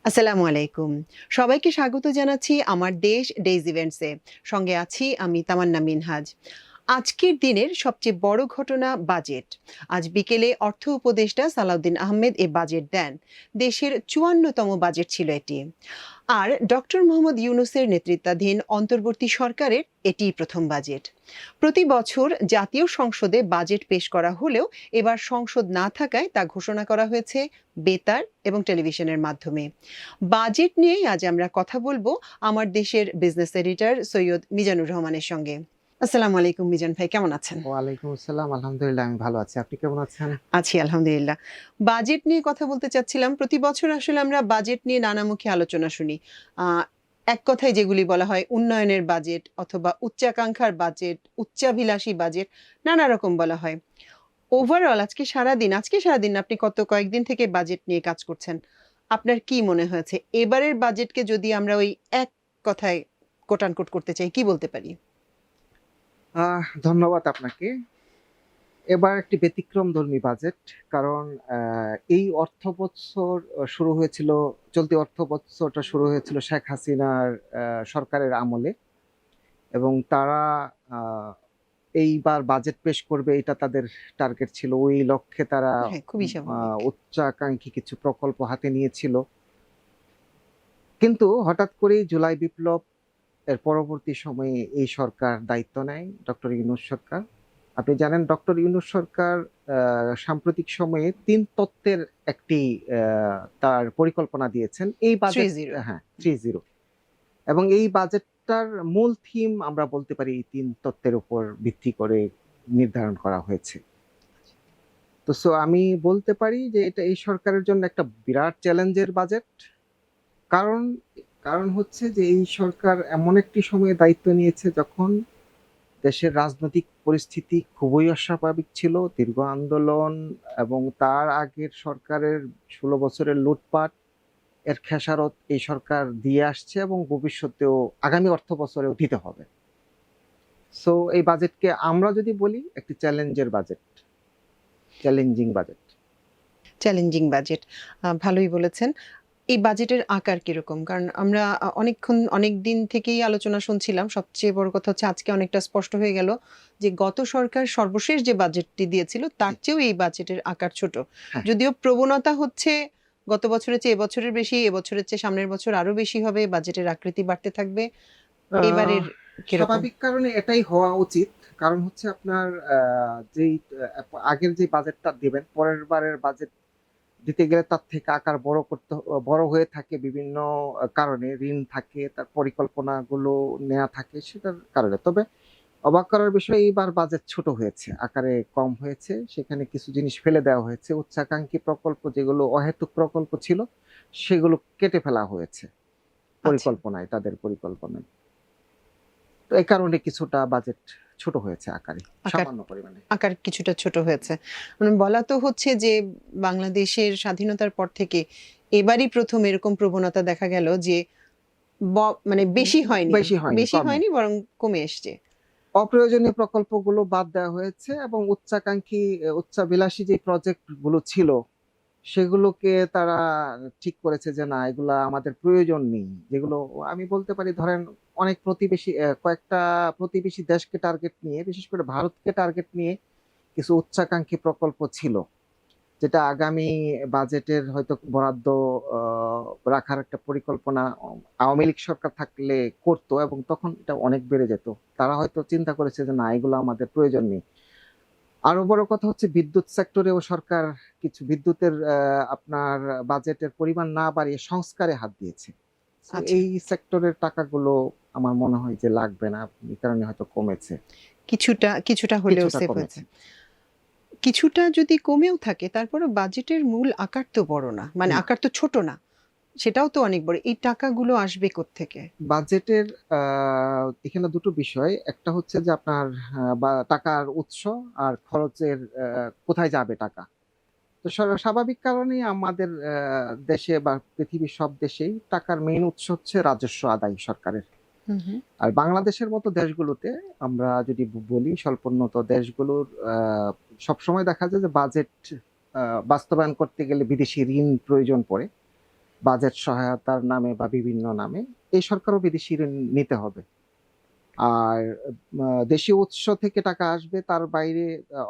আসসালামু আলাইকুম। সবাইকে স্বাগত জানাচ্ছি আমার দেশ ডেইজ ইভেন্টসে। সঙ্গে আছি আমি তামান্না মিনহাজ। আজকের দিনের সবচেয়ে বড় ঘটনা বাজেট। আজ বিকেলে অর্থ উপদেষ্টা সালাউদ্দিন আহমেদ এ বাজেট দেন। দেশের ৫৪তম বাজেট ছিল এটি। আর ডক্টর মোহাম্মদ ইউনূসের নেতৃত্বাধীন অন্তর্বর্তী সরকারের এটিই প্রথম বাজেট। প্রতি বছর জাতীয় সংসদে বাজেট পেশ করা হলেও এবার সংসদ না থাকায় তা ঘোষণা করা হয়েছে বেতার এবং টেলিভিশনের মাধ্যমে। বাজেট নিয়েই আজ আমরা কথা বলবো আমার দেশের বিজনেস এডিটর সৈয়দ মিজানুর রহমানের সঙ্গে। আসসালামু আলাইকুম মিজান ভাই, কেমন আছেন? ওয়ালাইকুম আসসালাম। আলহামদুলিল্লাহ আমি ভালো আছি। আপনি কেমন আছেন? আছি আলহামদুলিল্লাহ। বাজেট নিয়ে কথা বলতে চাচ্ছিলাম। প্রতি বছর আসলে আমরা বাজেট নিয়ে নানামুখী আলোচনা শুনি। আ এক কথায় যেগুলি বলা হয় উন্নয়নের বাজেট অথবা উচ্চাকাঙ্ক্ষার বাজেট, উচ্চাভিলাষী বাজেট, নানা রকম বলা হয়। ওভারঅল আজকে সারাদিন আপনি কয়েকদিন থেকে বাজেট নিয়ে কাজ করছেন। আপনার কি মনে হয়েছে? এবারের বাজেটকে যদি আমরা ওই এক কথায় কোট আনকোট করতে চাই, কি বলতে পারি? ধন্যবাদ আপনাকে। এবার একটি ব্যতিক্রমধর্মী বাজেট। কারণ এই অর্থবছর শুরু হয়েছিল, চলতি অর্থবছরটা শুরু হয়েছিল শেখ হাসিনার সরকারের আমলে এবং তারা আ এইবার বাজেট পেশ করবে এটা তাদের টার্গেট ছিল। ওই লক্ষ্যে তারা হ্যাঁ, খুবই স্বাভাবিক। উচ্চাকাঙ্ক্ষী কিছু প্রকল্প হাতে নিয়েছিল। কিন্তু হঠাৎ করেই জুলাই বিপ্লব এর পরবর্তী সময়ে এই সরকার দায়িত্ব নেয়, ডক্টর ইউনূস সরকার। আপনি জানেন ডক্টর ইউনূস সরকার সাম্প্রতিক সময়ে ৩ তত্ত্বের একটি তার পরিকল্পনা দিয়েছেন। এই বাজেট ৩-০। হ্যাঁ, ৩-০ এবং এই বাজেটটার মূল থিম আমরা বলতে পারি এই ৩ তত্ত্বের উপর ভিত্তি করে নির্ধারণ করা হয়েছে। তো আমি বলতে পারি যে এটা এই সরকারের জন্য একটা বিরাট চ্যালেঞ্জের বাজেট। কারণ কারণ হচ্ছে যে এই সরকার এমন একটি সময়ে দায়িত্ব নিয়েছে যখন দেশের রাজনৈতিক পরিস্থিতি খুবই অস্বাভাবিক ছিল। দীর্ঘ আন্দোলন এবং তার আগের সরকারের ১৬ বছরের লুটপাট এর খেসারত এই সরকার দিয়ে আসছে এবং ভবিষ্যতেও আগামী অর্থবছরেও দিতে হবে। এই বাজেটকে আমরা যদি বলি একটি চ্যালেঞ্জিং বাজেট। Challenging budget. ভালোই বলেছেন। এই বাজেটের আকার কিরকম? কারণ আমরা অনেকদিন থেকেই আলোচনা শুনছিলাম। সবচেয়ে বড় কথা হচ্ছে আজকে অনেকটা স্পষ্ট হয়ে গেল যে গত সরকার সর্বশেষ যে বাজেটটি দিয়েছিল তার জি, চেয়েও এই বাজেটের আকার ছোট। হ্যাঁ। যদিও প্রবণতা হচ্ছে গত বছরের চেয়ে এবছরের বেশি, এবছরের চেয়ে সামনের বছর আরো বেশি হবে, বাজেটের আকৃতি বাড়তে থাকবে। আহ এবারের কিরকম? স্বাভাবিক কারণে এটাই হওয়া উচিত। কারণ হচ্ছে আপনার যেই আগের যে বাজেটটা দিবেন, পরের বারের বাজেট দিতে গেলে তার থেকে আকার বড় হয়ে থাকে বিভিন্ন কারণে। ঋণ থাকে, তার পরিকল্পনাগুলো নেয়া থাকে সেটার কারণে। তবে অবাক করার বিষয় এইবার বাজেট ছোট হয়েছে, আকারে কম হয়েছে। সেখানে কিছু জিনিস ফেলে দেওয়া হয়েছে। উচ্চাকাঙ্ক্ষী প্রকল্প যেগুলো অহেতুক প্রকল্প ছিল, সেগুলো কেটে ফেলা হয়েছে আচ্ছা। তাদের পরিকল্পনায়। তো এই কারণে কিছুটা বাজেট ছোট হয়েছে আকারে, আকার সামান্য পরিমাণে। আকার কিছুটা ছোট হয়েছে। মানে বলা তো হচ্ছে যে বাংলাদেশের স্বাধীনতার পর থেকে এবারই ১ম এরকম প্রবণতা দেখা গেল যে ব মানে উম বেশি হয়নি। বেশি হয়নি, বেশি কমে। হয়নি বরং কমে এসছে। অপ্রয়োজনীয় প্রকল্পগুলো বাদ দেওয়া হয়েছে এবং উচ্চাবিলাসী যে প্রজেক্ট গুলো ছিল সেগুলোকে তারা ঠিক করেছে যে না এগুলা আমাদের প্রয়োজন নেই। যেগুলো আমি বলতে পারি ধরেন অনেক কয়েকটা প্রতিবেশী দেশকে টার্গেট নিয়ে, বিশেষ করে ভারতকে টার্গেট নিয়ে কিছু উচ্চাকাঙ্ক্ষী প্রকল্প ছিল। যেটা আগামী বাজেটের হয়তো বরাদ্দ আ রাখার একটা পরিকল্পনা আওয়ামী লীগ সরকার থাকলে করত এবং তখন এটা অনেক বেড়ে যেত। তারা হয়তো চিন্তা করেছে যে না এগুলো আমাদের প্রয়োজন নেই। আরো বড় কথা হচ্ছে বিদ্যুৎ সেক্টরেও সরকার কিছু বিদ্যুতের আপনার বাজেটের পরিমাণ না বাড়িয়ে সংস্কারে হাত দিয়েছে। আচ্ছা। এই সেক্টরের টাকাগুলো আমার মনে হয় যে লাগবে না। এই কারণে হয়তো কমেছে। কিছুটা হলেও কিছুটা সেভ হয়েছে। কমেছে। কিছুটা যদি কমেও থাকে তারপরেও বাজেটের মূল আকার তো বড় না। মানে না, আকার তো ছোট না। সেটাও তো অনেক বড়। এই টাকাগুলো আসবে কোত্থেকে? বাজেটের আ এখানে দুটো বিষয়। একটা হচ্ছে যে আপনার বা টাকার উৎস আর খরচের কোথায় যাবে টাকা। তো স্বাভাবিক কারণেই আমাদের দেশে বা পৃথিবীর সব দেশেই টাকার মেইন উৎস হচ্ছে রাজস্ব আদায় সরকারের। হুম, হুম। আর বাংলাদেশের মতো দেশগুলোতে আমরা যদি বলি স্বল্পোন্নত দেশগুলোর সবসময় দেখা যায় যে বাজেট আ বাস্তবায়ন করতে গেলে বিদেশি ঋণ প্রয়োজন পড়ে। বাজেট সহায়তার নামে বা বিভিন্ন নামে এই সরকারও বিদেশি ঋণ নিতে হবে। আর দেশীয় উৎস থেকে টাকা আসবে, তার বাইরে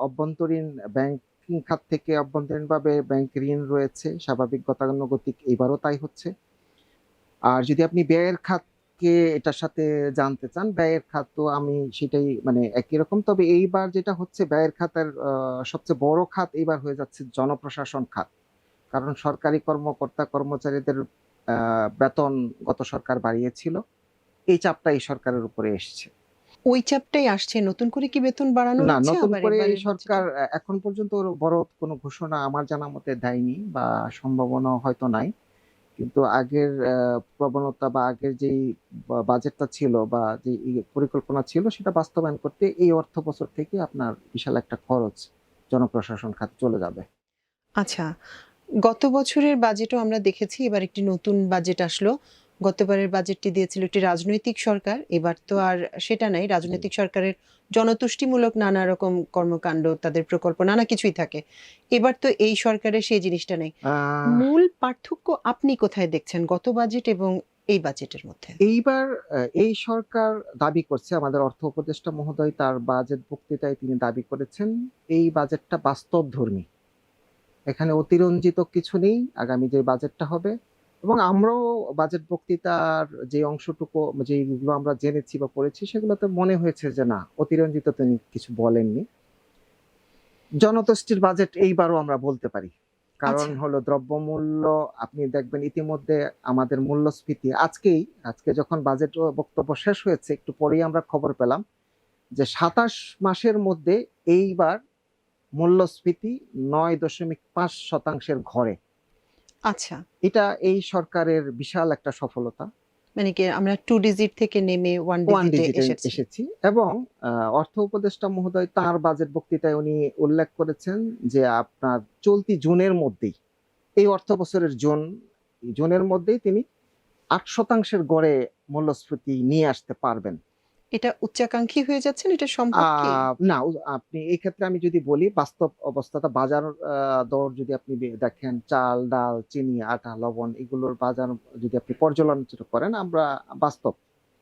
অভ্যন্তরীণ ব্যাংকিং খাত থেকে অভ্যন্তরীণভাবে ব্যাংক ঋণ রয়েছে, স্বাভাবিক গতানুগতিক এবারও তাই হচ্ছে। আর যদি আপনি ব্যয়ের খাতকে এটার সাথে জানতে চান, ব্যয়ের খাত তো আমি সেটাই মানে একই রকম। তবে এইবার যেটা হচ্ছে ব্যয়ের খাতের সবচেয়ে বড় খাত এইবার হয়ে যাচ্ছে জনপ্রশাসন খাত। কারণ সরকারি কর্মকর্তা কর্মচারীদের বেতন গত সরকার বাড়িয়েছিল, এই চাপটা এই সরকারের উপরে এসছে। ওই চাপটাই আসছে, নতুন করে কি বেতন বাড়ানো না, হচ্ছে নতুন আবার করে এই এবারের সরকার বাজেটে? এখন পর্যন্ত ওর বড় কোনো ঘোষণা আমার জানা মতে দেয়নি, বা সম্ভাবনাও হয়তো নাই। কিন্তু আগের প্রবণতা বা আগের যেই বাজেটটা ছিল বা যে পরিকল্পনা ছিল সেটা বাস্তবায়ন করতে এই অর্থ বছর থেকে আপনার বিশাল একটা খরচ জনপ্রশাসন খাতে চলে যাবে। আচ্ছা, গত বছরের বাজেটও আমরা দেখেছি, এবার একটি নতুন বাজেট আসলো। গতবারের বাজেটটি দিয়েছিল একটি রাজনৈতিক সরকার, এবার তো আর সেটা নাই। জি। রাজনৈতিক সরকারের জনতুষ্টিমূলক নানা রকম কর্মকাণ্ড, তাদের প্রকল্প নানা কিছুই থাকে। এবার তো এই সরকারের সেই জিনিসটা নেই। আহ মূল পার্থক্য আপনি কোথায় দেখছেন গত বাজেট এবং এই বাজেটের মধ্যে? এইবার এই সরকার দাবি করছে, আমাদের অর্থ উপদেষ্টা মহোদয় তার বাজেট বক্তৃতায় তিনি দাবি করেছেন এই বাজেটটা বাস্তবধর্মী। এখানে অতিরঞ্জিত কিছু নেই আগামী যে বাজেটটা হবে। এবং আমরাও বাজেট বক্তৃতার যে অংশটুকু যেগুলো আমরা জেনেছি বা পড়েছি সেগুলোতে মনে হয়েছে যে না, অতিরঞ্জিত তিনি কিছু বলেননি। জনতুষ্টির বাজেট এইবারও আমরা বলতে পারি। কারণ আচ্ছা। হলো দ্রব্যমূল্য, আপনি দেখবেন ইতিমধ্যে আমাদের মূল্যস্ফীতি আজকে যখন বাজেট বক্তব্য শেষ হয়েছে একটু পরেই আমরা খবর পেলাম যে ২৭ মাসের মধ্যে এইবার মূল্যস্ফীতি ৯.৫% ঘরে। আচ্ছা, এটা এই সরকারের বিশাল একটা সফলতা। মানে কি আমরা 2 ডিজিট থেকে নেমে 1 ওয়ান ডিজিটে ডিজিটে এসেছি। এসেছি। এবং অর্থ উপদেষ্টা মহোদয় তার বাজেট বক্তৃতায় উনি উল্লেখ করেছেন যে আপনার চলতি জুনের মধ্যেই, এই অর্থ বছরের জুনের মধ্যেই তিনি ৮% গড়ে মূল্যস্ফীতি নিয়ে আসতে পারবেন। এটা উচ্চাকাঙ্ক্ষী হয়ে যাচ্ছেন, এটা আ সম্ভব কি? না, আপনি এই ক্ষেত্রে আমি যদি বলি বাস্তব অবস্থাটা, বাজার দর যদি আপনি দেখেন, চাল, ডাল, চিনি, আটা, লবণ এগুলোর বাজার যদি আপনি পর্যালোচনা করেন, আমরা বাস্তব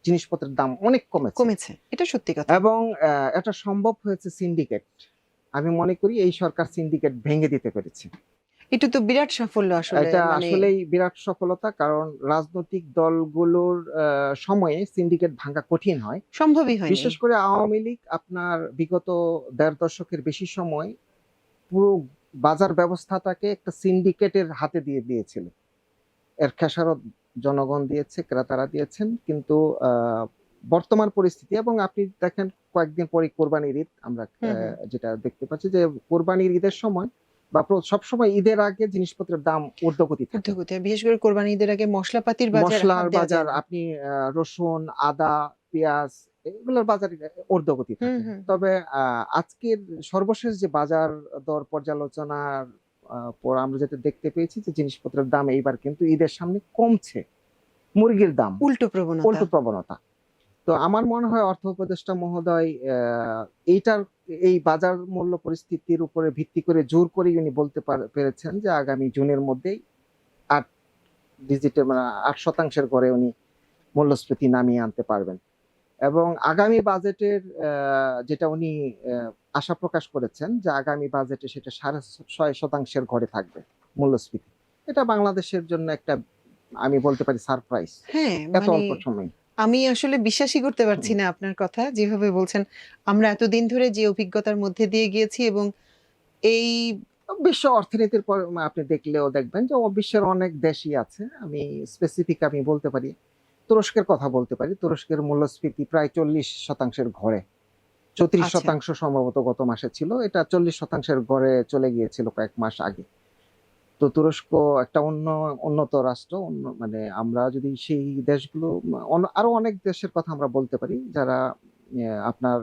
জিনিসপত্রের দাম অনেক কমেছে। কমেছে। এটা সত্যি কথা। এবং এটা সম্ভব হয়েছে সিন্ডিকেট। আমি মনে করি এই সরকার সিন্ডিকেট ভেঙে দিতে পেরেছে। এটা তো বিরাট সাফল্য আসলে। এটা মানে আসলেই বিরাট সফলতা। কারণ রাজনৈতিক দলগুলোর সময়ে সিন্ডিকেট ভাঙা কঠিন হয়। সম্ভবই হয়নি। বিশেষ করে আওয়ামী লীগ আপনার বিগত ১.৫ দশকের বেশি সময় পুরো বাজার ব্যবস্থাটাকে একটা সিন্ডিকেটের হাতে দিয়ে দিয়েছিল। এর খেসারত জনগণ দিয়েছে, ক্রেতারা দিয়েছেন। কিন্তু আ বর্তমান পরিস্থিতি, এবং আপনি দেখেন কয়েকদিন পরেই কোরবানির ঈদ, আমরা হুম, হুম। যেটা দেখতে পাচ্ছি যে কোরবানির ঈদের সময় বা সবসময় ঈদের আগে জিনিসপত্রের দাম ঊর্ধ্বগতি থাকে। ঊর্ধ্বগতি। বিশেষ করে কোরবানি ঈদের আগে মশলাপাতির বাজার হাত মসলার দেওয়া বাজার, যায় না। আপনি রসুন, আদা, পেঁয়াজ এগুলোর বাজার ঊর্ধ্বগতি হুম, থাকে। হুম। তবে আজকের সর্বশেষ যে বাজার দর পর্যালোচনার পর আমরা যেটা দেখতে পেয়েছি যে জিনিসপত্রের দাম এইবার কিন্তু ঈদের সামনে কমছে। মুরগির দাম, উল্টো প্রবণতা। উল্টো প্রবণতা। তো আমার মনে হয় অর্থ উপদেষ্টা মহোদয় এইটার এই বাজার মূল্য পরিস্থিতির উপরে ভিত্তি করে জোর করেই উনি বলতে পেরেছেন যে আগামী জুনের মধ্যেই ৮ ডিজিটে মানে ৮% ঘরে উনি মূল্যস্ফীতি নামিয়ে আনতে পারবেন। এবং আগামী বাজেটের যেটা উনি আশা প্রকাশ করেছেন যে আগামী বাজেটে সেটা ৬.৫% ঘরে থাকবে মূল্যস্ফীতি। এটা বাংলাদেশের জন্য একটা, আমি বলতে পারি, সারপ্রাইজ। হ্যাঁ, এত মানে অল্প সময়ে। আমি আসলে বিশ্বাসই করতে হুম। পারছি না আপনার কথা। যেভাবে বলছেন, আমরা এতদিন ধরে যে অভিজ্ঞতার মধ্যে দিয়ে গিয়েছি এবং এই বিশ্ব অর্থনীতির পর আপনি দেখলেও দেখবেন যে বিশ্বের অনেক দেশই আছে। আমি স্পেসিফিক আমি বলতে পারি, তুরস্কের কথা বলতে পারি। তুরস্কের মূল্যস্ফীতি প্রায় ৪০% ঘরে। আচ্ছা। ৩৪% সম্ভবত গত মাসে ছিল। এটা ৪০% গড়ে চলে গিয়েছিল কয়েক মাস আগে। তো তুরস্ক একটা উন্নত রাষ্ট্র। মানে আমরা যদি সেই দেশগুলো আরো অনেক দেশের কথা আমরা বলতে পারি যারা আপনার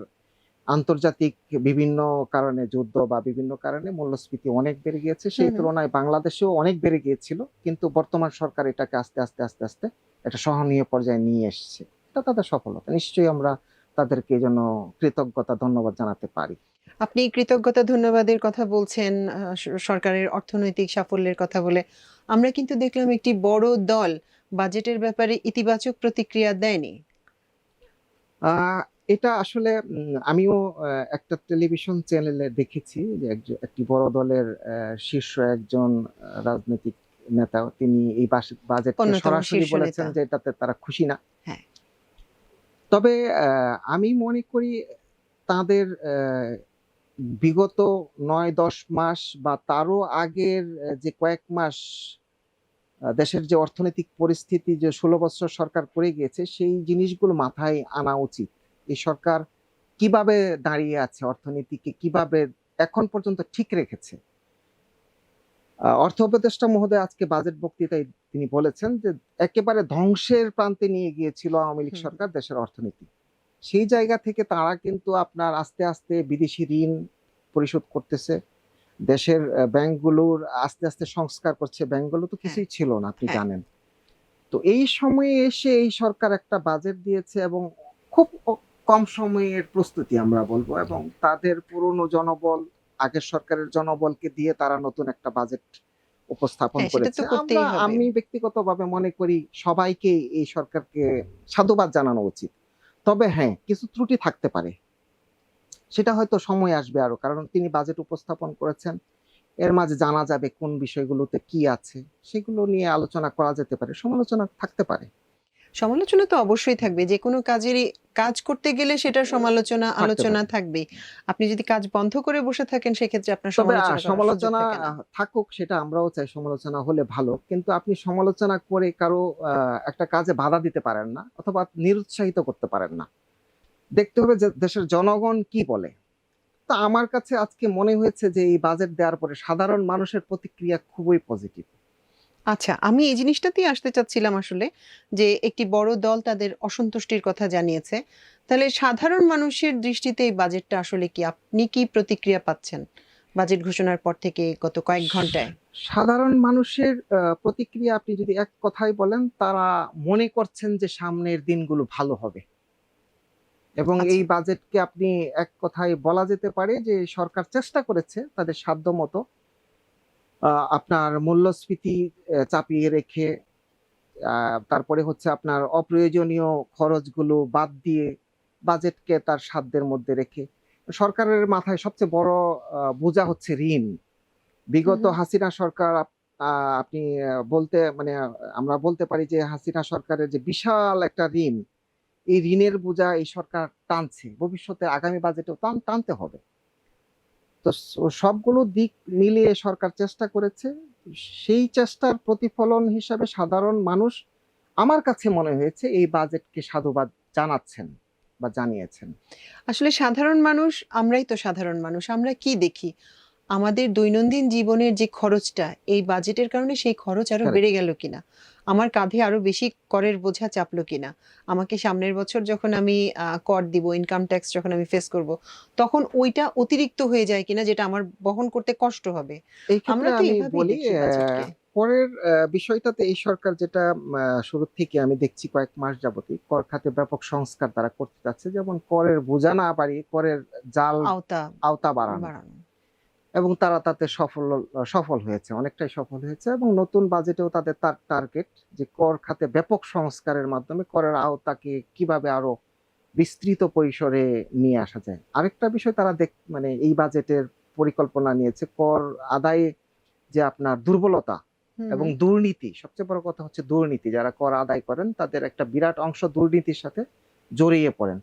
আন্তর্জাতিক বিভিন্ন কারণে, যুদ্ধ বা বিভিন্ন কারণে মূল্যস্ফীতি অনেক বেড়ে গিয়েছে। হুম, সেই হুম। তুলনায় বাংলাদেশেও অনেক বেড়ে গিয়েছিল। কিন্তু বর্তমান সরকার এটাকে আস্তে, আস্তে একটা সহনীয় পর্যায়ে নিয়ে এসছে। এটা তাদের সফলতা। নিশ্চয়ই আমরা তাদেরকে এজন্য কৃতজ্ঞতা, ধন্যবাদ জানাতে পারি। আপনি কৃতজ্ঞতা ধন্যবাদের কথা বলছেন সরকারের অর্থনৈতিক সাফল্যের কথা বলে। আমরা কিন্তু দেখলাম একটি বড় দল বাজেটের ব্যাপারে ইতিবাচক প্রতিক্রিয়া দেয়নি। আহ, এটা আসলে আমিও একটা টেলিভিশন চ্যানেলে দেখেছি যে একটি বড় দলের শীর্ষ একজন রাজনৈতিক নেতা তিনি এই বাজেটকে অন্যতম সরাসরি শীর্ষ বলেছেন নেতা। যে এটাতে তারা খুশি না। হ্যাঁ। তবে আমি মনে করি তাদের বিগত ৯-১০ মাস বা তারও আগের যে কয়েক মাস দেশের যে অর্থনৈতিক পরিস্থিতি যে ১৬ বছর সরকার করে গিয়েছে সেই জিনিসগুলো মাথায় আনা উচিত। এই সরকার কিভাবে দাঁড়িয়ে আছে, অর্থনীতিকে কিভাবে এখন পর্যন্ত ঠিক রেখেছে। অর্থ উপদেষ্টা মহোদয় আজকে বাজেট বক্তৃতায় তিনি বলেছেন যে একেবারে ধ্বংসের প্রান্তে নিয়ে গিয়েছিল আওয়ামী লীগ হুম, সরকার দেশের অর্থনীতি। সেই জায়গা থেকে তারা কিন্তু আপনার আস্তে, আস্তে বিদেশি ঋণ পরিশোধ করতেছে। দেশের ব্যাংকগুলোর আস্তে, আস্তে সংস্কার করছে। ব্যাংকগুলো তো হ্যাঁ, কিছুই ছিল না, আপনি হ্যাঁ। জানেন। তো এই সময়ে এসে এই সরকার একটা বাজেট দিয়েছে এবং খুব কম সময়ের প্রস্তুতি আমরা বলবো, এবং তাদের পুরনো জনবল আগের সরকারের জনবলকে দিয়ে তারা নতুন একটা বাজেট উপস্থাপন হ্যাঁ, সেটা তো করেছে। করতেই হবে। আমি ব্যক্তিগতভাবে মনে করি সবাইকে এই সরকারকে সাধুবাদ জানানো উচিত। তবে হ্যাঁ, কিছু ত্রুটি থাকতে পারে। সেটা হয়তো সময় আসবে আরো, কারণ তিনি বাজেট উপস্থাপন করেছেন। এর মাঝে জানা যাবে কোন বিষয়গুলোতে কি আছে, সেগুলো নিয়ে আলোচনা করা যেতে পারে, সমালোচনা থাকতে পারে। সমালোচনা তো অবশ্যই থাকবে। যেকোনো কাজেরই কাজ করতে গেলে সেটার সমালোচনা, থাকতে আলোচনা পারে। থাকবেই। আপনি যদি কাজ বন্ধ করে বসে থাকেন সেক্ষেত্রে আপনার তবে সমালোচনা করার সুযোগ সমালোচনা থাকে না। থাকুক, সেটা আমরাও চাই, সমালোচনা হলে ভালো। কিন্তু আপনি সমালোচনা করে কারো একটা কাজে বাধা দিতে পারেন না অথবা নিরুৎসাহিত করতে পারেন না। দেখতে হবে যে দেশের জনগণ কি বলে। তো আমার কাছে আজকে মনে হয়েছে যে এই বাজেট দেওয়ার পরে সাধারণ মানুষের প্রতিক্রিয়া খুবই পজিটিভ। আচ্ছা, আমি এই জিনিসটাতেই আসতে চাচ্ছিলাম আসলে যে একটি বড় দল তাদের অসন্তুষ্টির কথা জানিয়েছে। তাহলে সাধারণ মানুষের দৃষ্টিতে এই বাজেটটা আসলে কি? আপনি কি প্রতিক্রিয়া পাচ্ছেন? বাজেট ঘোষণার পর থেকে গত কয়েক ঘন্টায়? সাধারণ মানুষের প্রতিক্রিয়া আপনি যদি এক কথায় বলেন, তারা মনে করছেন যে সামনের দিনগুলো ভালো হবে। এবং এই আচ্ছা। বাজেটকে আপনি এক কথায় বলা যেতে পারে যে সরকার চেষ্টা করেছে তাদের সাধ্যমতো আপনার মূল্যস্ফীতি চাপিয়ে রেখে, তারপরে হচ্ছে আপনার অপ্রয়োজনীয় খরচগুলো বাদ দিয়ে বাজেটকে তার সাধ্যের মধ্যে রেখে। সরকারের মাথায় সবচেয়ে বড় বোঝা হচ্ছে ঋণ। হুম, বিগত হুম। হাসিনা সরকার আপনি বলতে মানে আমরা বলতে পারি যে হাসিনা সরকারের যে বিশাল একটা ঋণ, এই ঋণের বোঝা এই সরকার টানছে। ভবিষ্যতে আগামী বাজেটেও টানতে হবে। তো সবগুলো দিক মিলিয়ে সরকার চেষ্টা করেছে। সেই চেষ্টার প্রতিফলন হিসাবে সাধারণ মানুষ আমার কাছে মনে হয়েছে এই বাজেটকে সাধুবাদ জানাচ্ছেন বা জানিয়েছেন। আসলে সাধারণ মানুষ, আমরাই তো সাধারণ মানুষ। আমরা কি দেখি? আমাদের দৈনন্দিন জীবনের যে খরচটা, এই বাজেটের কারণে সেই খরচ আরো কারেক্ট। বেড়ে গেল কিনা? আমার কাঁধে আরো বেশি করের বোঝা চাপলো কিনা? আমাকে সামনের বছর যখন আমি কর দিব, ইনকাম ট্যাক্স যখন আমি ফেস করব, তখন ওইটা অতিরিক্ত হয়ে যায় কিনা যেটা আমার বহন করতে কষ্ট হবে। এই ক্ষেত্রে আমরা তো আমি এভাবেই বলি দেখি বাজেটকে। করের বিষয়টাতে এই সরকার যেটা শুরুর থেকে আমি দেখছি কয়েক মাস যাবতই কর খাতে ব্যাপক সংস্কার তারা করতে চাচ্ছে। যেমন করের বোঝা না বাড়িয়ে করের জাল আওতা আওতা বাড়ানো। বাড়ানো। এবং তারা তাতে সফল হয়েছে, অনেকটাই সফল হয়েছে, এবং নতুন বাজেটেও তাদের তার টার্গেট যে কর খাতে ব্যাপক সংস্কারের মাধ্যমে করের আওতাকে কিভাবে আরো বিস্তৃত পরিসরে নিয়ে আসা যায়। আরেকটা বিষয় তারা মানে এই বাজেটের পরিকল্পনা নিয়েছে কর আদায়ে যে আপনার দুর্বলতা হুম, এবং হুম। দুর্নীতি, সবচেয়ে বড় কথা হচ্ছে দুর্নীতি। যারা কর আদায় করেন তাদের একটা বিরাট অংশ দুর্নীতির সাথে জড়িয়ে পড়েন।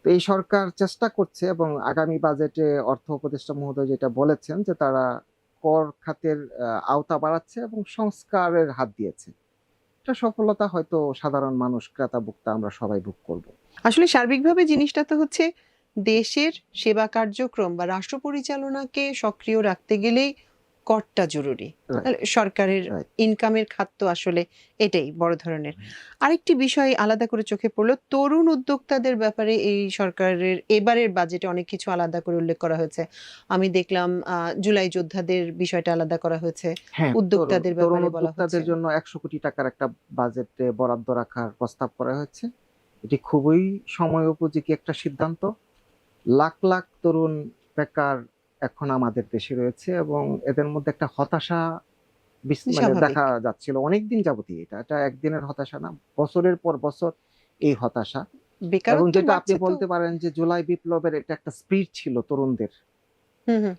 তো এই সরকার চেষ্টা করছে এবং আগামী বাজেটে অর্থ উপদেষ্টা মহোদয় যেটা বলেছেন যে তারা কর খাতের আওতা বাড়াচ্ছে এবং সংস্কারের হাত দিয়েছে। এটা সফলতা হয়তো সাধারণ মানুষ, ক্রেতা ভোক্তা আমরা সবাই ভোগ করব। আসলে সার্বিকভাবে জিনিসটা তো হচ্ছে দেশের সেবা কার্যক্রম বা রাষ্ট্র পরিচালনাকে সক্রিয় রাখতে গেলেই করটা জরুরি। রাইট, তাহলে সরকারের রাইট। ইনকামের খাত তো আসলে এটাই বড় ধরনের। আরেকটি বিষয় আলাদা করে চোখে পড়ল, তরুণ উদ্যোক্তাদের ব্যাপারে এই সরকারের এবারের বাজেটে অনেক কিছু আলাদা করে উল্লেখ করা হয়েছে। আমি দেখলাম জুলাই যোদ্ধাদের বিষয়টা আলাদা করা হয়েছে। হ্যাঁ, উদ্যোক্তাদের তরুণ ব্যাপারে বলা হচ্ছে। উদ্যোক্তাদের জন্য ১০০ কোটি টাকার একটা বাজেটে বরাদ্দ রাখার প্রস্তাব করা হয়েছে। এটি খুবই সময়োপযোগী একটা সিদ্ধান্ত। লাখ লাখ তরুণ বেকার এখন আমাদের দেশে রয়েছে এবং এদের মধ্যে একটা হতাশা মানে স্বাভাবিক। দেখা যাচ্ছিল অনেকদিন যাবতই। এটা একদিনের হতাশা না, বছরের পর বছর এই হতাশা। এবং বেকারত্ব যেটা আপনি বাড়ছে তো। বলতে পারেন যে জুলাই বিপ্লবের এটা একটা স্পিরিট ছিল তরুণদের,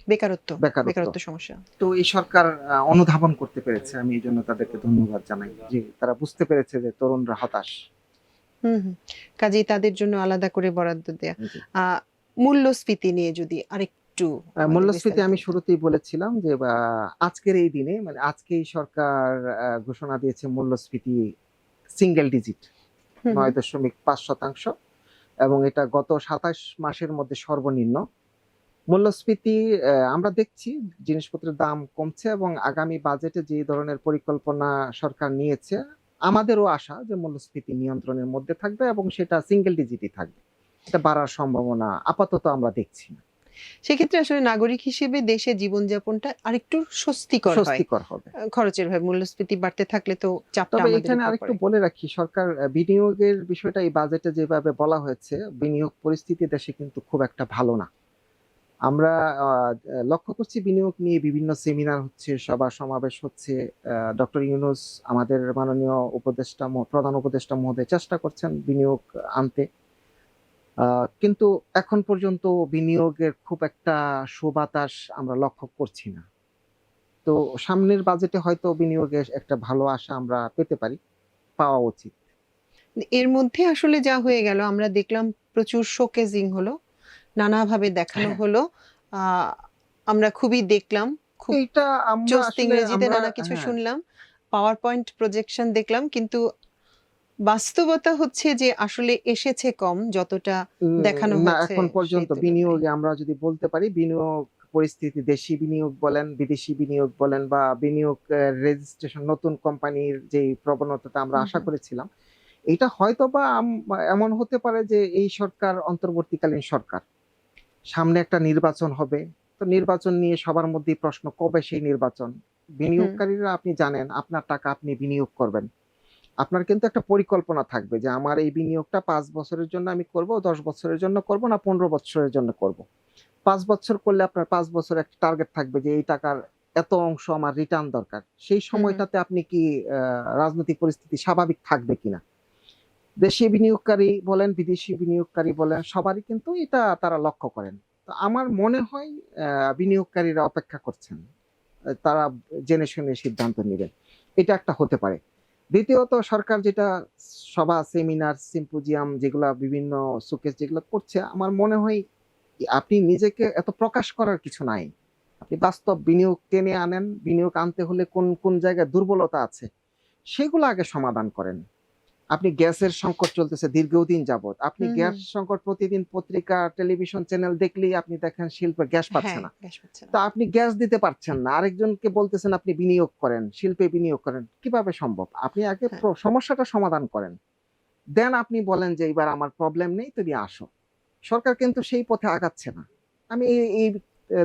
বেকারত্ব, বেকারত্ব। বেকারত্ব সমস্যা। তো এই সরকার অনুধাবন করতে পেরেছে, আমি এই জন্য তাদেরকে ধন্যবাদ জানাই যে তারা বুঝতে পেরেছে যে তরুণরা হতাশ। হুম। কাজেই তাদের জন্য আলাদা করে বরাদ্দ দেয়া। জি। আহ মূল্যস্ফীতি নিয়ে যদি আরেকটু আমাদের মূল্যস্ফীতি আমি বিস্তারিত বলতেন। শুরুতেই বলেছিলাম যে আজকের এই দিনে মানে আজকেই সরকার ঘোষণা দিয়েছে মূল্যস্ফীতি সিঙ্গেল ডিজিট হুম, হুম। ৯.৫%, এবং এটা গত ২৭ মাসের মধ্যে সর্বনিম্ন মূল্যস্ফীতি। আমরা দেখছি জিনিসপত্রের দাম কমছে এবং আগামী বাজেটে যে ধরনের পরিকল্পনা সরকার নিয়েছে, আমাদেরও আশা যে মূল্যস্ফীতি নিয়ন্ত্রণের মধ্যে থাকবে এবং সেটা সিঙ্গেল ডিজিটই থাকবে। এটা বাড়ার সম্ভাবনা আপাতত আমরা দেখছি না। সেক্ষেত্রে আসলে নাগরিক হিসেবে দেশের জীবনযাপনটা আরেকটু স্বস্তিকর হয়। স্বস্তিকর হবে। খরচের ভাবে মূল্যস্ফীতি বাড়তে থাকলে তো চাপটা তবে আমাদের এখানে উপর আরেকটু পড়ে। বলে রাখি, সরকার বিনিয়োগের বিষয়টা এই বাজেটে যেভাবে বলা হয়েছে, বিনিয়োগ পরিস্থিতি দেশে কিন্তু খুব একটা ভালো না। আমরা লক্ষ্য করছি বিনিয়োগ নিয়ে বিভিন্ন সেমিনার হচ্ছে, সভা সমাবেশ হচ্ছে। ডক্টর ইউনূস আমাদের মাননীয় উপদেষ্টা প্রধান উপদেষ্টা মহোদয় চেষ্টা করছেন বিনিয়োগ আনতে। কিন্তু এখন পর্যন্ত বিনিয়োগের খুব একটা সুবাতাস আমরা লক্ষ্য করছি না। তো সামনের বাজেটে হয়তো বিনিয়োগের একটা ভালো আশা আমরা পেতে পারি, পাওয়া উচিত। এর মধ্যে আসলে যা হয়ে গেল আমরা দেখলাম প্রচুর শোকেজিং হলো, নানাভাবে দেখানো হ্যাঁ, হলো। আ আমরা খুবই দেখলাম, খুব এইটা আমরা চোস্ত আসলে ইংরেজিতে আমরা নানা কিছু হ্যাঁ, শুনলাম। পাওয়ার পয়েন্ট প্রজেকশন দেখলাম। কিন্তু বাস্তবতা হচ্ছে যে আসলে এসেছে কম যতটা দেখানো না হয়েছে এখন সেই পর্যন্ত তুলনায়। বিনিয়োগে আমরা যদি বলতে পারি, বিনিয়োগ পরিস্থিতি দেশি বিনিয়োগ বলেন, বিদেশি বিনিয়োগ বলেন বা বিনিয়োগ রেজিস্ট্রেশন নতুন কোম্পানির যেই প্রবণতাটা আমরা হুম, আশা হুম। করেছিলাম, এটা হয়তোবা এমন হতে পারে যে এই সরকার অন্তর্বর্তীকালীন সরকার। সামনে একটা নির্বাচন হবে। তো নির্বাচন নিয়ে সবার মধ্যেই প্রশ্ন, কবে সেই নির্বাচন? হুম, বিনিয়োগকারীরা আপনি জানেন আপনার টাকা আপনি বিনিয়োগ করবেন। আপনার কিন্তু একটা পরিকল্পনা থাকবে যে আমার এই বিনিয়োগটা ৫ বছরের জন্য আমি করব, ১০ বছরের জন্য করব না ১৫ বছরের জন্য করব। ৫ বছর করলে আপনার ৫ বছর একটা টার্গেট থাকবে যে এই টাকার এত অংশ আমার রিটার্ন দরকার। সেই হুম, হুম। সময়টাতে আপনি কি রাজনৈতিক পরিস্থিতি স্বাভাবিক থাকবে কিনা? দেশি বিনিয়োগকারী বলেন, বিদেশি বিনিয়োগকারী বলেন, সবারই কিন্তু এটা তারা লক্ষ্য করেন। তো আমার মনে হয় বিনিয়োগকারীরা অপেক্ষা করছেন। তারা জেনে শুনে সিদ্ধান্ত নিবেন। এটা একটা হতে পারে। দ্বিতীয়ত সরকার যেটা সভা, সেমিনার, সিম্পোজিয়াম যেগুলা বিভিন্ন শোকেস যেগুলো করছে, আমার মনে হয় আপনি নিজেকে এত প্রকাশ করার কিছু নাই। আপনি বাস্তব বিনিয়োগ টেনে আনেন। বিনিয়োগ আনতে হলে কোন জায়গায় দুর্বলতা আছে, সেগুলো আগে সমাধান করেন। আপনি গ্যাসের সংকট চলতেছে দীর্ঘদিন যাবৎ। আপনি হুম, হুম। গ্যাস সংকট প্রতিদিন পত্রিকা, টেলিভিশন চ্যানেল দেখলেই আপনি দেখেন শিল্পে গ্যাস পাচ্ছে হ্যাঁ, না। গ্যাস পাচ্ছে না। তা আপনি গ্যাস দিতে পারছেন না। আরেকজনকে বলতেছেন আপনি বিনিয়োগ করেন, শিল্পে বিনিয়োগ করেন। কিভাবে সম্ভব? আপনি আগে হ্যাঁ। সমস্যাটা সমাধান করেন। দেন আপনি বলেন যে, "এবার আমার প্রবলেম নেই, তুমি আসো।" সরকার কিন্তু সেই পথে আগাচ্ছে না। আমি এই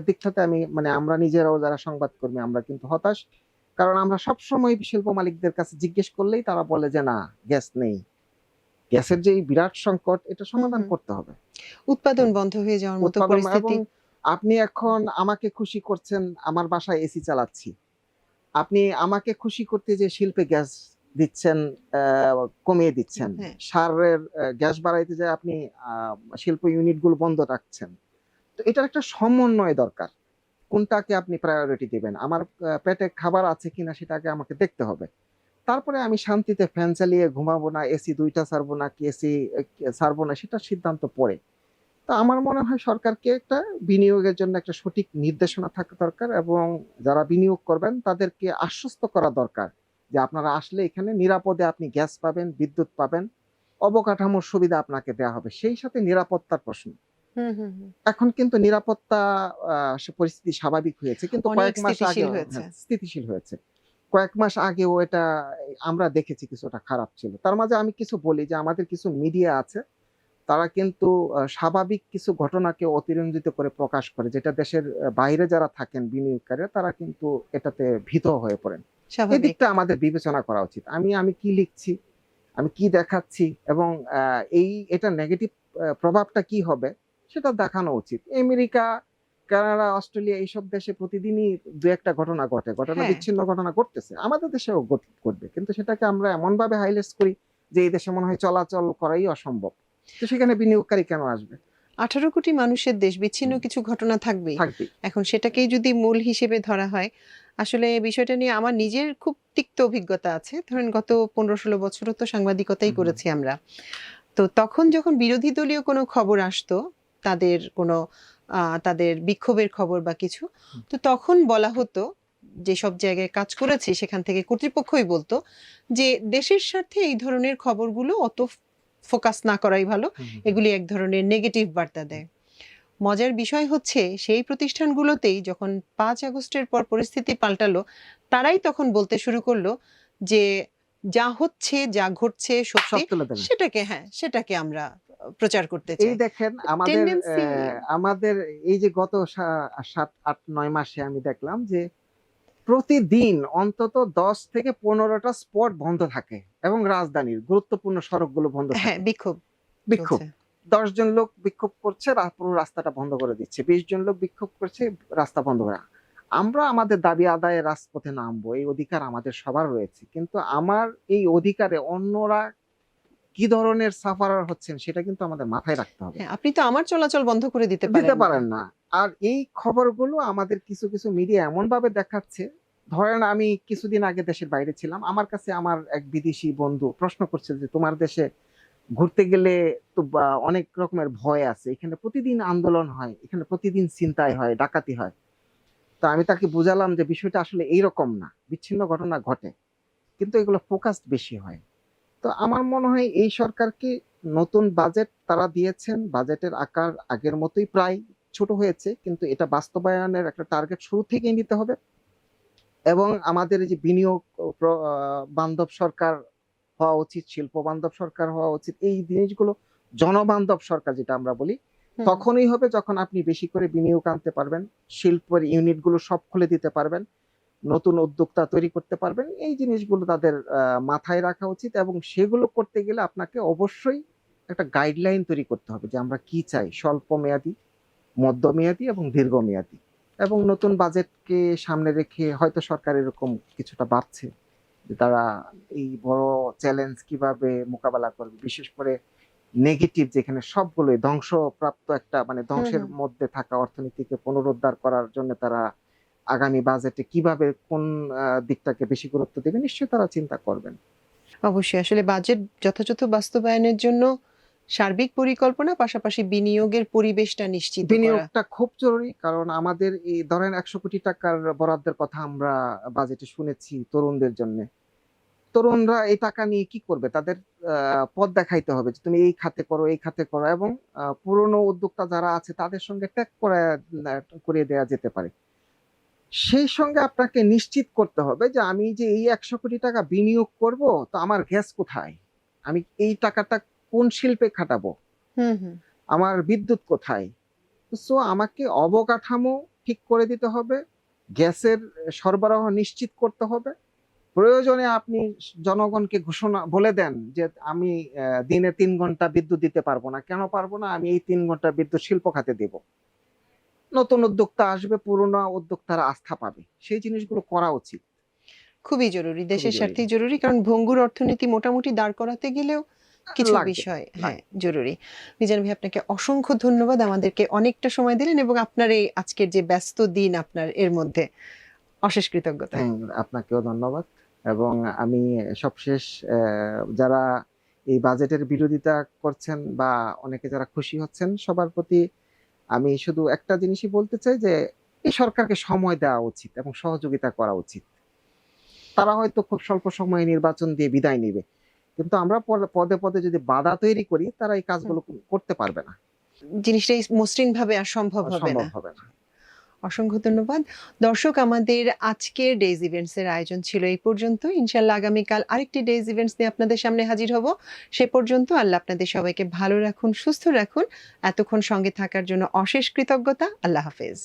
দিকটাতে আমি মানে আমরা নিজেরাও যারা সংবাদকর্মী আমরা কিন্তু হতাশ। কারণ আমরা সবসময় শিল্প মালিকদের কাছে জিজ্ঞেস করলেই তারা বলে যে, "না, গ্যাস নেই।" গ্যাসের যে এই বিরাট সংকট এটা হুম, সমাধান হুম। করতে হবে। তো উৎপাদন বন্ধ হয়ে যাওয়ার মতো উৎপাদন এবং পরিস্থিতি। আপনি এখন আমাকে খুশি করছেন, আমার বাসায় এসি চালাচ্ছি। আপনি আমাকে খুশি করতে যেয়ে শিল্পে গ্যাস দিচ্ছেন, কমিয়ে দিচ্ছেন। হ্যাঁ। সারের গ্যাস বাড়াইতে যেয়ে আপনি আ শিল্প ইউনিটগুলো বন্ধ রাখছেন। তো এটার একটা সমন্বয় দরকার। কোনটাকে আপনি প্রায়োরিটি দিবেন? আমার পেটে খাবার আছে কিনা সেটা আগে আমাকে দেখতে হবে। তারপরে আমি শান্তিতে ফ্যান চালিয়ে ঘুমাবো না, এসি ২ টা ছাড়বো নাকি এসি ছাড়বো না সেটার সিদ্ধান্ত পরে। তো আমার মনে হয় সরকারকে একটা বিনিয়োগের জন্য একটা সঠিক নির্দেশনা থাকা দরকার এবং যারা বিনিয়োগ করবেন তাদেরকে আশ্বস্ত করা দরকার যে আপনারা আসলে এখানে নিরাপদে আপনি গ্যাস পাবেন, বিদ্যুৎ পাবেন, অবকাঠামোর সুবিধা আপনাকে দেয়া হবে। সেই সাথে নিরাপত্তার প্রশ্ন। হুম, হুম, হুম। এখন কিন্তু নিরাপত্তা আ পরিস্থিতি স্বাভাবিক হয়েছে। কিন্তু অনেক কয়েক মাস স্থিতিশীল আগেও হয়েছে। হ্যাঁ, স্থিতিশীল হয়েছে। কয়েক মাস আগেও এটা আমরা দেখেছি কিছুটা খারাপ ছিল। তার মাঝে আমি কিছু বলি যে আমাদের কিছু মিডিয়া আছে, তারা কিন্তু স্বাভাবিক কিছু ঘটনাকে অতিরঞ্জিত করে প্রকাশ করে। যেটা দেশের বাইরে যারা থাকেন বিনিয়োগকারীরা তারা কিন্তু এটাতে ভীত হয়ে পড়েন। স্বাভাবিক। এদিকটা আমাদের বিবেচনা করা উচিত। আমি কি লিখছি, আমি কি দেখাচ্ছি এবং এটার নেগেটিভ প্রভাবটা কি হবে সেটা দেখানো উচিত। আমেরিকা কানাডা, অস্ট্রেলিয়া এইসব দেশে প্রতিদিনই দু একটা ঘটনা ঘটে, হ্যাঁ। বিচ্ছিন্ন ঘটনা ঘটতেছে, আমাদের দেশেও ঘটবে, কিন্তু সেটাকে আমরা এমন ভাবে হাইলাইট করি যে এই দেশে মনে হয় চলাচল করাই অসম্ভব। তো সেখানে বিনিয়োগকারী কেন আসবে? 18 কোটি মানুষের দেশ, বিচ্ছিন্ন হুম। কিছু ঘটনা থাকবেই। থাকবেই। এখন সেটাকেই যদি মূল হিসেবে ধরা হয়, আসলে বিষয়টা নিয়ে আমার নিজের খুব তিক্ত অভিজ্ঞতা আছে। ধরেন গত 15-16 বছরও তো সাংবাদিকতাই হুম, হুম। করেছি আমরা। তো তখন যখন বিরোধী দলীয় কোনো খবর আসতো, তাদের কোনো তাদের বিক্ষোভের খবর বা কিছু, হুম। তো তখন বলা হতো, যেসব জায়গায় কাজ করেছি সেখান থেকে কর্তৃপক্ষই বলতো যে দেশের স্বার্থে এই ধরনের খবরগুলো অত ফোকাস না করাই ভালো। হুম, হুম, এগুলি এক ধরনের নেগেটিভ বার্তা দেয়। মজার বিষয় হচ্ছে সেই প্রতিষ্ঠানগুলোতেই যখন ৫ আগস্টের পর পরিস্থিতি পাল্টালো, তারাই তখন বলতে শুরু করলো যে যা হচ্ছে, যা ঘটছে সব সত্যি, তুলে দেবেন। সেটাকে আমরা প্রচার করতে এই চাই। দেখেন আমাদের টেনডেন্সি আমাদের এই যে গত ৭, ৮, ৯ মাসে আমি দেখলাম যে প্রতিদিন অন্তত ১০ থেকে ১৫টা স্পট বন্ধ থাকে এবং রাজধানীর গুরুত্বপূর্ণ সড়কগুলো বন্ধ হ্যাঁ, থাকে। বিক্ষোভ বিক্ষোভ। চলছে। ১০ জন লোক বিক্ষোভ করছে, পুরো রাস্তাটা বন্ধ করে দিচ্ছে। ২০ জন লোক বিক্ষোভ করছে, রাস্তা বন্ধ করে। আমরা আমাদের দাবি আদায়ে রাজপথে নামবো। এই অধিকার আমাদের সবার রয়েছে। কিন্তু আমার এই অধিকারে অন্যরা কি ধরনের সাফারার হচ্ছেন সেটা কিন্তু আমাদের মাথায় রাখতে হবে। হ্যাঁ, আপনি তো আমার চলাচল বন্ধ করে দিতে দিতে পারেন না। পারেন না। আর এই খবরগুলো আমাদের কিছু মিডিয়া এমনভাবে দেখাচ্ছে, ধরেন আমি কিছুদিন আগে দেশের বাইরে ছিলাম। আমার কাছে আমার এক বিদেশি বন্ধু প্রশ্ন করছে যে, "তোমার দেশে ঘুরতে গেলে তো অনেক রকমের ভয় আছে। এখানে প্রতিদিন আন্দোলন হয়, এখানে প্রতিদিন ছিনতাই হয়, ডাকাতি হয়।" তো আমি তাকে বুঝালাম যে বিষয়টা আসলে এইরকম না। বিচ্ছিন্ন ঘটনা ঘটে। কিন্তু এগুলো ফোকাসড বেশি হয়। তো আমার মনে হয় এই সরকারকে নতুন বাজেট তারা দিয়েছেন। বাজেটের আকার আগের মতোই প্রায় ছোট হয়েছে। কিন্তু এটা বাস্তবায়নের একটা টার্গেট শুরু থেকেই নিতে হবে। এবং আমাদের এই যে বিনিয়োগ ও প্র আ বান্ধব সরকার হওয়া উচিত, শিল্প বান্ধব সরকার হওয়া উচিত। এই জিনিসগুলো জনবান্ধব সরকার যেটা আমরা বলি, হুম, তখনই হবে যখন আপনি বেশি করে বিনিয়োগ আনতে পারবেন। শিল্পের ইউনিটগুলো সব খুলে দিতে পারবেন। নতুন উদ্যোক্তা তৈরি করতে পারবেন। এই জিনিসগুলো তাদের মাথায় রাখা উচিত এবং সেগুলো করতে গেলে আপনাকে অবশ্যই একটা গাইডলাইন তৈরি করতে হবে যে আমরা কি চাই স্বল্পমেয়াদী, মধ্যমেয়াদী এবং দীর্ঘমেয়াদী। এবং নতুন বাজেটকে সামনে রেখে হয়তো সরকার এরকম কিছুটা ভাবছে যে তারা এই বড় চ্যালেঞ্জ কিভাবে মোকাবেলা করবে। বিশেষ করে নেগেটিভ যেখানে সবগুলোই ধ্বংসপ্রাপ্ত একটা হুম, ধ্বংসের হুম। মধ্যে থাকা অর্থনীতিকে পুনরুদ্ধার করার জন্য তারা আগামী বাজেটে কিভাবে কোন দিকটাকে বেশি গুরুত্ব দিবে নিশ্চয়ই তারা চিন্তা করবেন। অবশ্যই আসলে বাজেট যথাযথ বাস্তবায়নের জন্য সার্বিক পরিকল্পনা, পাশাপাশি বিনিয়োগের পরিবেশটা নিশ্চিত করা। বিনিয়োগটা খুব জরুরি। কারণ আমাদের এই ধরেন ৳১০০ কোটি বরাদ্দের কথা আমরা বাজেটে শুনেছি তরুণদের জন্যে। তরুণরা এই টাকা নিয়ে কি করবে? তাদের আ পথ দেখাইতে হবে যে তুমি এই খাতে করো, এই খাতে করো এবং পুরনো উদ্যোক্তা যারা আছে তাদের সঙ্গে ট্যাগ করিয়ে দেয়া যেতে পারে। সেই সঙ্গে আপনাকে নিশ্চিত করতে হবে যে আমি যে এই ৳১০০ কোটি বিনিয়োগ করব, তো আমার গ্যাস কোথায়? আমি এই টাকাটা কোন শিল্পে খাটাবো? হুম, হুম। আমার বিদ্যুৎ কোথায়? সো আমাকে অবকাঠামো ঠিক করে দিতে হবে। গ্যাসের সরবরাহ নিশ্চিত করতে হবে। প্রয়োজনে আপনি জনগণকে ঘোষণা বলে দেন যে আমি দিনে ৩ ঘন্টা বিদ্যুৎ দিতে পারব না। কেন পারব না? আমি এই ৩ ঘন্টা বিদ্যুৎ শিল্প খাতে দিব। নতুন উদ্যোক্তা আসবে, পুরোনো উদ্যোক্তারা আস্থা পাবে। সেই জিনিসগুলো করা উচিত। খুবই জরুরি। খুবই দেশের জরুরি। স্বার্থেই জরুরি। কারণ ভঙ্গুর অর্থনীতি মোটামুটি দাঁড় করাতে গেলেও কিছু লাগবে, বিষয় হ্যাঁ, লাগবে। জরুরি। মিজান ভাই, আপনাকে অসংখ্য ধন্যবাদ। আমাদেরকে অনেকটা সময় দিলেন এবং আপনার এই আজকের যে ব্যস্ত দিন আপনার এর মধ্যে অশেষ কৃতজ্ঞতা। হ্যাঁ, আপনাকেও ধন্যবাদ। এবং আমি সবশেষ যারা এই বাজেটের বিরোধিতা করছেন বা অনেকে যারা খুশি হচ্ছেন সবার প্রতি আমি শুধু একটা জিনিসই বলতে চাই যে এই সরকারকে সময় দেওয়া উচিত এবং সহযোগিতা করা উচিত। তারা হয়তো খুব স্বল্প সময়ে নির্বাচন দিয়ে বিদায় নিবে। কিন্তু আমরা পদে যদি বাধা তৈরি করি তারা এই হুম। কাজগুলো করতে পারবে না। জিনিসটা এই মসৃণভাবে আর সম্ভব হবে সম্ভব না। হবে না। অসংখ্য ধন্যবাদ। দর্শক, আমাদের আজকের ডেইজ ইভেন্টস এর আয়োজন ছিল এই পর্যন্ত। ইনশাআল্লাহ আগামীকাল আরেকটি ডেইজ ইভেন্টস নিয়ে আপনাদের সামনে হাজির হব। সে পর্যন্ত আল্লাহ আপনাদের সবাইকে ভালো রাখুন, সুস্থ রাখুন। এতক্ষণ সঙ্গে থাকার জন্য অশেষ কৃতজ্ঞতা। আল্লাহ হাফেজ।